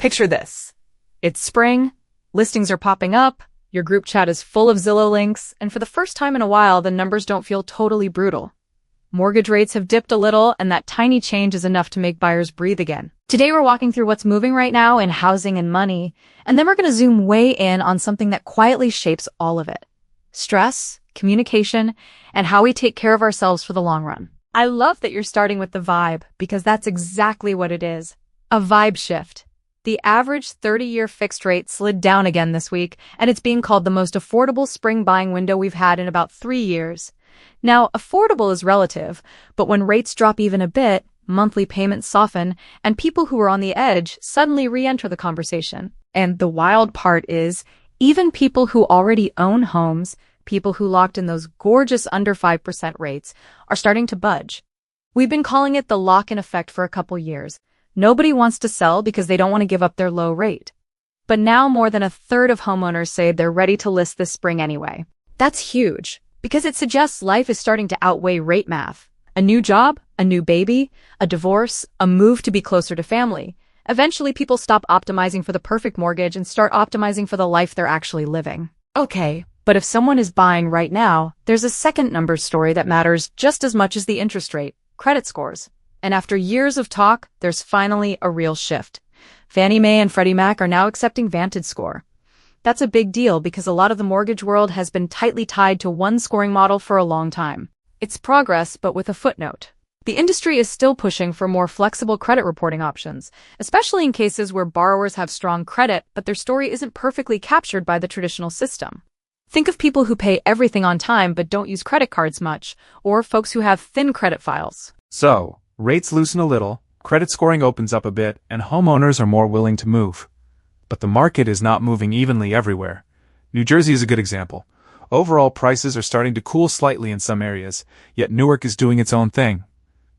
Picture this. It's spring, listings are popping up, your group chat is full of Zillow links, and for the first time in a while, the numbers don't feel totally brutal. Mortgage rates have dipped a little, and that tiny change is enough to make buyers breathe again. Today, we're walking through what's moving right now in housing and money, and then we're going to zoom way in on something that quietly shapes all of it: stress, communication, and how we take care of ourselves for the long run. I love that you're starting with the vibe, because that's exactly what it is. A vibe shift. The average 30-year fixed rate slid down again this week, and it's being called the most affordable spring buying window we've had in about 3 years. Now, affordable is relative, but when rates drop even a bit, monthly payments soften, and people who are on the edge suddenly re-enter the conversation. And the wild part is, even people who already own homes, people who locked in those gorgeous under 5% rates, are starting to budge. We've been calling it the lock-in effect for a couple years. Nobody wants to sell because they don't want to give up their low rate. But now more than a third of homeowners say they're ready to list this spring anyway. That's huge, because it suggests life is starting to outweigh rate math. A new job, a new baby, a divorce, a move to be closer to family. Eventually people stop optimizing for the perfect mortgage and start optimizing for the life they're actually living. Okay, but if someone is buying right now, there's a second numbers story that matters just as much as the interest rate: credit scores. And after years of talk, there's finally a real shift. Fannie Mae and Freddie Mac are now accepting VantageScore. That's a big deal because a lot of the mortgage world has been tightly tied to one scoring model for a long time. It's progress, but with a footnote. The industry is still pushing for more flexible credit reporting options, especially in cases where borrowers have strong credit, but their story isn't perfectly captured by the traditional system. Think of people who pay everything on time but don't use credit cards much, or folks who have thin credit files. So, rates loosen a little, credit scoring opens up a bit, and homeowners are more willing to move. But the market is not moving evenly everywhere. New Jersey is a good example. Overall prices are starting to cool slightly in some areas, yet Newark is doing its own thing.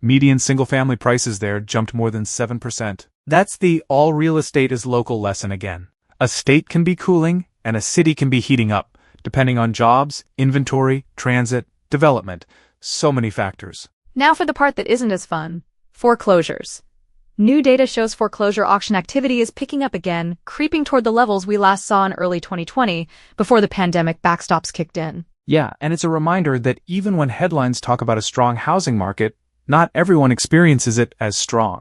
Median single-family prices there jumped more than 7%. That's the all real estate is local lesson again. A state can be cooling, and a city can be heating up, depending on jobs, inventory, transit, development. So many factors. Now for the part that isn't as fun: foreclosures. New data shows foreclosure auction activity is picking up again, creeping toward the levels we last saw in early 2020, before the pandemic backstops kicked in. Yeah, and it's a reminder that even when headlines talk about a strong housing market, not everyone experiences it as strong.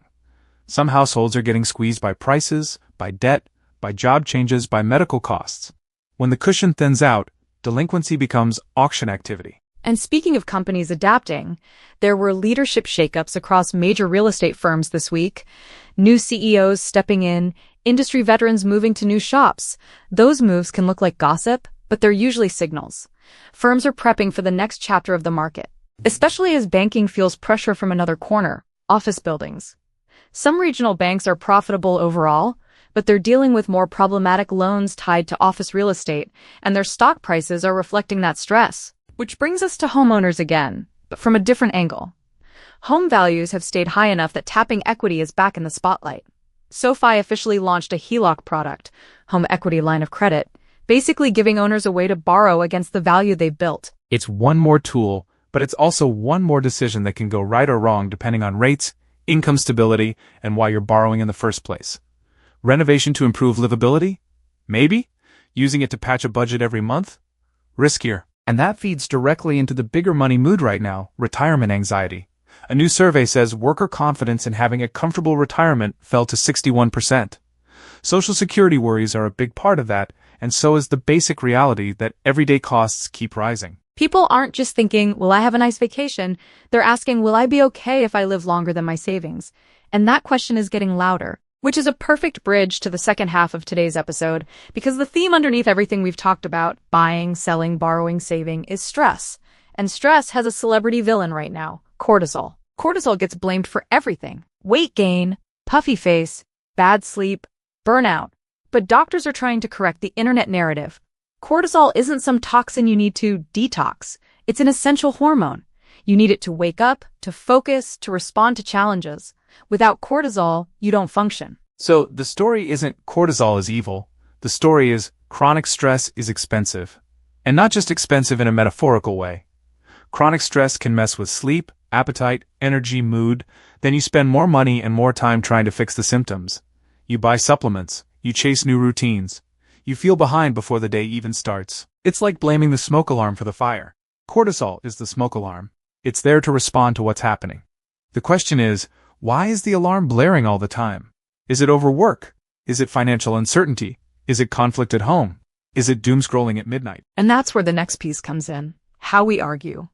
Some households are getting squeezed by prices, by debt, by job changes, by medical costs. When the cushion thins out, delinquency becomes auction activity. And speaking of companies adapting, there were leadership shakeups across major real estate firms this week. New CEOs stepping in, industry veterans moving to new shops. Those moves can look like gossip, but they're usually signals. Firms are prepping for the next chapter of the market, especially as banking feels pressure from another corner: office buildings. Some regional banks are profitable overall, but they're dealing with more problematic loans tied to office real estate, and their stock prices are reflecting that stress. Which brings us to homeowners again, but from a different angle. Home values have stayed high enough that tapping equity is back in the spotlight. SoFi officially launched a HELOC product, home equity line of credit, basically giving owners a way to borrow against the value they've built. It's one more tool, but it's also one more decision that can go right or wrong depending on rates, income stability, and why you're borrowing in the first place. Renovation to improve livability? Maybe. Using it to patch a budget every month? Riskier. And that feeds directly into the bigger money mood right now: retirement anxiety. A new survey says worker confidence in having a comfortable retirement fell to 61%. Social Security worries are a big part of that, and so is the basic reality that everyday costs keep rising. People aren't just thinking, will I have a nice vacation? They're asking, will I be okay if I live longer than my savings? And that question is getting louder, which is a perfect bridge to the second half of today's episode, because the theme underneath everything we've talked about, buying, selling, borrowing, saving, is stress. And stress has a celebrity villain right now: cortisol. Cortisol gets blamed for everything: weight gain, puffy face, bad sleep, burnout. But doctors are trying to correct the internet narrative. Cortisol isn't some toxin you need to detox. It's an essential hormone. You need it to wake up, to focus, to respond to challenges. Without cortisol, you don't function. So the story isn't cortisol is evil. The story is chronic stress is expensive. And not just expensive in a metaphorical way. Chronic stress can mess with sleep, appetite, energy, mood. Then you spend more money and more time trying to fix the symptoms. You buy supplements, you chase new routines. You feel behind before the day even starts. It's like blaming the smoke alarm for the fire. Cortisol is the smoke alarm. It's there to respond to what's happening. The question is, why is the alarm blaring all the time? Is it overwork? Is it financial uncertainty? Is it conflict at home? Is it doom scrolling at midnight? And that's where the next piece comes in, how we argue.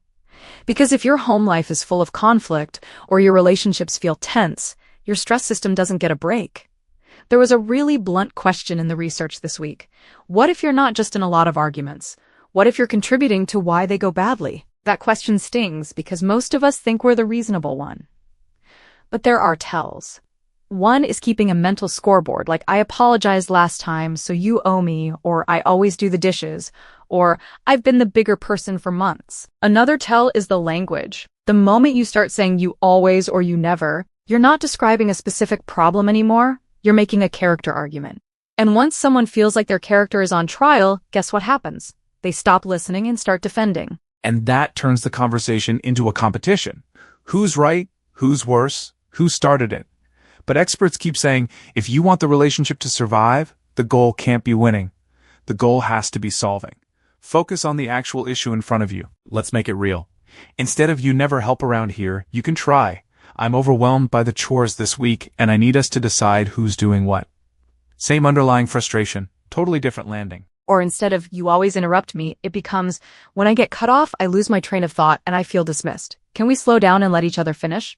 Because if your home life is full of conflict or your relationships feel tense, your stress system doesn't get a break. There was a really blunt question in the research this week. What if you're not just in a lot of arguments? What if you're contributing to why they go badly? That question stings because most of us think we're the reasonable one. But there are tells. One is keeping a mental scoreboard, like I apologized last time, so you owe me, or I always do the dishes, or I've been the bigger person for months. Another tell is the language. The moment you start saying you always or you never, you're not describing a specific problem anymore, you're making a character argument. And once someone feels like their character is on trial, guess what happens? They stop listening and start defending. And that turns the conversation into a competition. Who's right? Who's worse? Who started it? But experts keep saying, if you want the relationship to survive, the goal can't be winning. The goal has to be solving. Focus on the actual issue in front of you. Let's make it real. Instead of you never help around here, you can try. I'm overwhelmed by the chores this week, and I need us to decide who's doing what. Same underlying frustration, totally different landing. Or instead of you always interrupt me, it becomes, when I get cut off, I lose my train of thought and I feel dismissed. Can we slow down and let each other finish?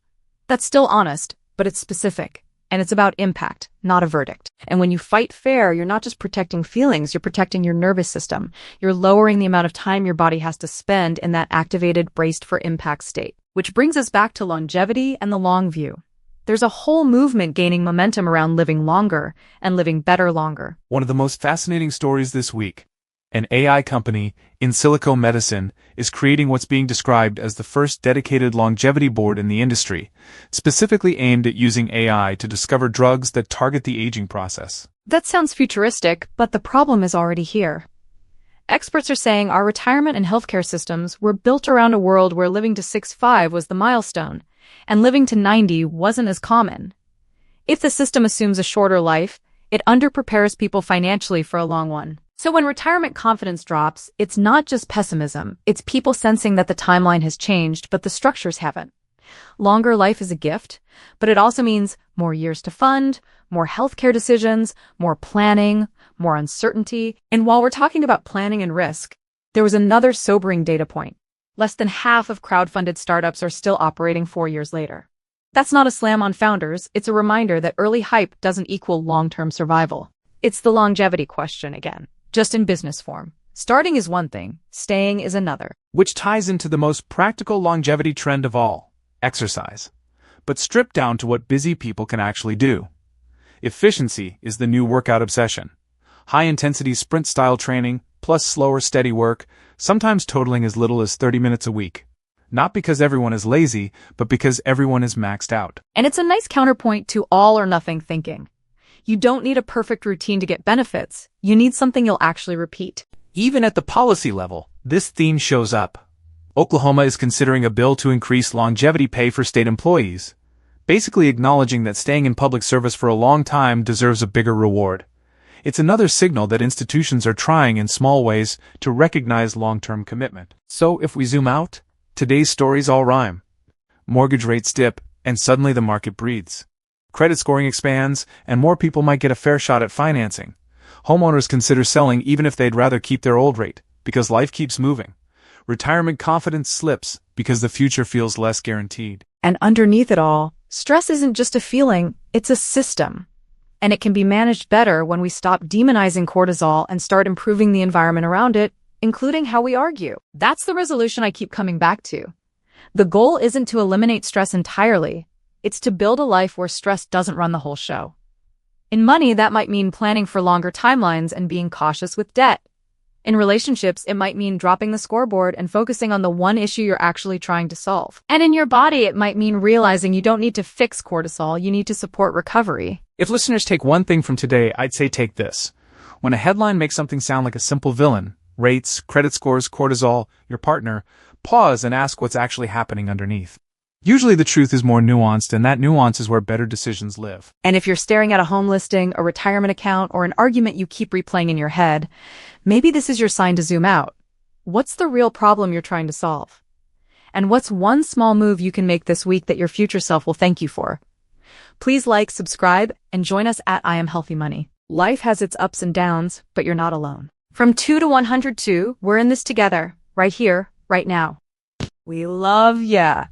That's still honest, but it's specific. And it's about impact, not a verdict. And when you fight fair, you're not just protecting feelings, you're protecting your nervous system. You're lowering the amount of time your body has to spend in that activated, braced for impact state. Which brings us back to longevity and the long view. There's a whole movement gaining momentum around living longer and living better longer. One of the most fascinating stories this week. An AI company, In Silico Medicine, is creating what's being described as the first dedicated longevity board in the industry, specifically aimed at using AI to discover drugs that target the aging process. That sounds futuristic, but the problem is already here. Experts are saying our retirement and healthcare systems were built around a world where living to 65 was the milestone, and living to 90 wasn't as common. If the system assumes a shorter life, it underprepares people financially for a long one. So when retirement confidence drops, it's not just pessimism, it's people sensing that the timeline has changed, but the structures haven't. Longer life is a gift, but it also means more years to fund, more healthcare decisions, more planning, more uncertainty. And while we're talking about planning and risk, there was another sobering data point. Less than half of crowdfunded startups are still operating 4 years later. That's not a slam on founders, it's a reminder that early hype doesn't equal long-term survival. It's the longevity question again, just in business form. Starting is one thing, staying is another. Which ties into the most practical longevity trend of all, exercise. But stripped down to what busy people can actually do. Efficiency is the new workout obsession. High-intensity sprint-style training, plus slower, steady work, sometimes totaling as little as 30 minutes a week. Not because everyone is lazy, but because everyone is maxed out. And it's a nice counterpoint to all or nothing thinking. You don't need a perfect routine to get benefits. You need something you'll actually repeat. Even at the policy level, this theme shows up. Oklahoma is considering a bill to increase longevity pay for state employees, basically acknowledging that staying in public service for a long time deserves a bigger reward. It's another signal that institutions are trying in small ways to recognize long-term commitment. So if we zoom out, today's stories all rhyme. Mortgage rates dip, and suddenly the market breathes. Credit scoring expands, and more people might get a fair shot at financing. Homeowners consider selling even if they'd rather keep their old rate, because life keeps moving. Retirement confidence slips, because the future feels less guaranteed. And underneath it all, stress isn't just a feeling, it's a system. And it can be managed better when we stop demonizing cortisol and start improving the environment around it, including how we argue. That's the resolution I keep coming back to. The goal isn't to eliminate stress entirely. It's to build a life where stress doesn't run the whole show. In money, that might mean planning for longer timelines and being cautious with debt. In relationships, it might mean dropping the scoreboard and focusing on the one issue you're actually trying to solve. And in your body, it might mean realizing you don't need to fix cortisol, you need to support recovery. If listeners take one thing from today, I'd say take this. When a headline makes something sound like a simple villain, rates, credit scores, cortisol, your partner, pause and ask what's actually happening underneath. Usually the truth is more nuanced, and that nuance is where better decisions live. And if you're staring at a home listing, a retirement account, or an argument you keep replaying in your head, maybe this is your sign to zoom out. What's the real problem you're trying to solve? And what's one small move you can make this week that your future self will thank you for? Please like, subscribe, and join us at I Am Healthy Money. Life has its ups and downs, but you're not alone. From 2 to 102, we're in this together, right here, right now. We love ya.